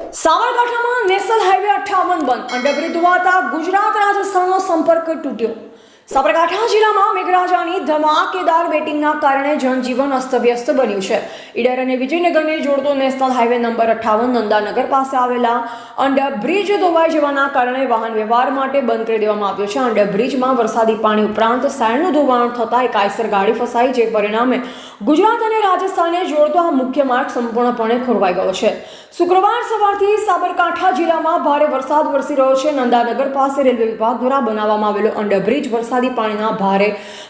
સાબરકાંઠામાં national highway 58 બંધ, underbridge ધોવાતા Gujarat રાજસ્થાનનો સંપર્ક તૂટ્યો। સાબરકાંઠા જિલ્લામાં મેઘરાજાની ધમાકેદાર બેટિંગના કારણે જનજીવન અસ્તવ્યસ્ત બન્યું છે। ઈડર અને વિજયનગરને જોડતો નેશનલ હાઈવે નંબર 58 નંદાનગર પાસે આવેલા અંડરબ્રિજ ધોવાઈ જવાના કારણે વાહન વ્યવહાર માટે બંધ કરી દેવામાં આવ્યો છે। અંડરબ્રિજમાં વરસાદી પાણી ઉપરાંત સાયણનું ધોવાણ થતાં એક આઈસર ગાડી ફસાઈ, જે પરિણામે ગુજરાત અને રાજસ્થાનને જોડતો આ મુખ્ય માર્ગ સંપૂર્ણપણે ખોરવાઈ ગયો છે। શુક્રવાર સવારથી સાબરકાંઠા જિલ્લામાં ભારે વરસાદ વરસી રહ્યો છે। નંદાનગર પાસે રેલવે વિભાગ દ્વારા બનાવવામાં આવેલો અંડરબ્રિજ વરસાદી પાણીના ભારે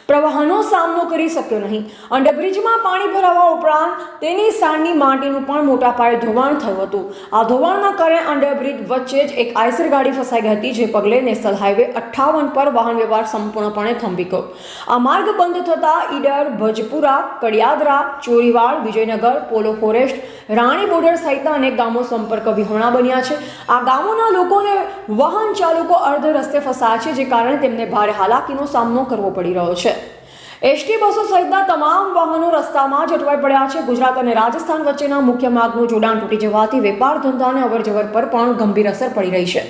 પ્રવાહનો સામનો કરી શક્યો નહીં। અંડરબ્રિજમાં પાણી ભરાવા ઉપરાંત તેની સાણની માટીનું પણ મોટા પાયે ધોવાણ થયું હતું। આ ધોવાણના કારણે અંડરબ્રિજ વચ્ચે જ એક આઈસર ગાડી ફસાઈ ગઈ હતી, જે પગલે નેશનલ હાઈવે 58 પર વાહન વ્યવહાર સંપૂર્ણપણે થંભી ગયો। આ માર્ગ બંધ થતાં ઈડર, ભજપુરા, કડિયાદરા, ચોરીવાડ, વિજયનગર, પોલો ફોરેસ્ટ, રાણી બોર્ડર સહિતના અનેક ગામો સંપર્ક વિહોણા બન્યા છે। આ ગામોના લોકોને વાહન ચાલકો અર્ધ રસ્તે ફસાયા છે, જે કારણે તેમને ભારે હાલાકીનો સામનો કરવો પડી રહ્યો છે। એસટી બસો સહિતના તમામ વાહનો રસ્તામાં જ અટવાઈ પડ્યા છે। ગુજરાત અને રાજસ્થાન વચ્ચેના મુખ્ય માર્ગનું જોડાણ તૂટી જવાથી વેપાર ધંધા અને અવરજવર પર પણ ગંભીર અસર પડી રહી છે।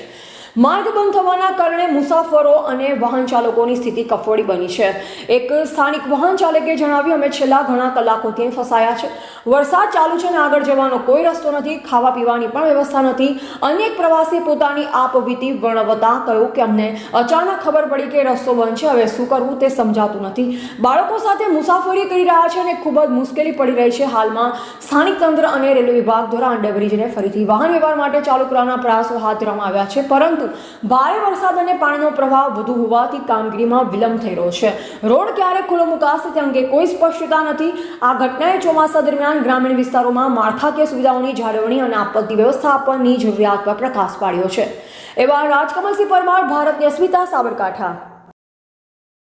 માર્ગ બંધ થવાના કારણે મુસાફરો અને વાહન ચાલકોની સ્થિતિ કફોડી બની છે। એક સ્થાનિક વાહન ચાલકે જણાવ્યું, અમે છેલ્લા ઘણા કલાકોથી ફસાયા છે। વરસાદ ચાલુ છે અને આગળ જવાનો કોઈ રસ્તો નથી, ખાવા પીવાની પણ વ્યવસ્થા નથી। અનેક પ્રવાસી પોતાની આપવીતી વર્ણવતા કહ્યું કે અમને અચાનક ખબર પડી કે રસ્તો બંધ છે, હવે શું કરવું તે સમજાતું નથી। બાળકો સાથે મુસાફરી કરી રહ્યા છે અને ખૂબ જ મુશ્કેલી પડી રહી છે। હાલમાં સ્થાનિક તંત્ર અને રેલવે વિભાગ દ્વારા અંડરબ્રિજને ફરીથી વાહન વ્યવહાર માટે ચાલુ કરવાના પ્રયાસો હાથ ધરવામાં આવ્યા છે, પરંતુ ભારે વરસાદ અને પાણીનો પ્રવાહ વધુ હોવાથી કામગીરીમાં વિલંબ થઈ રહ્યો છે। રોડ ક્યારે ખુલ્લો મુકાશે તે અંગે કોઈ સ્પષ્ટતા નથી। આ ઘટનાએ ચોમાસા દરમિયાન ગ્રામીણ વિસ્તારોમાં માળખાકીય સુવિધાઓની જાળવણી અને આપત્તિ વ્યવસ્થાપનની જરૂરિયાત પર પ્રકાશ પાડ્યો છે। એવા રાજકમલસિંહ પરમાર, ભારતની અસ્મિતા, સાબરકાંઠા।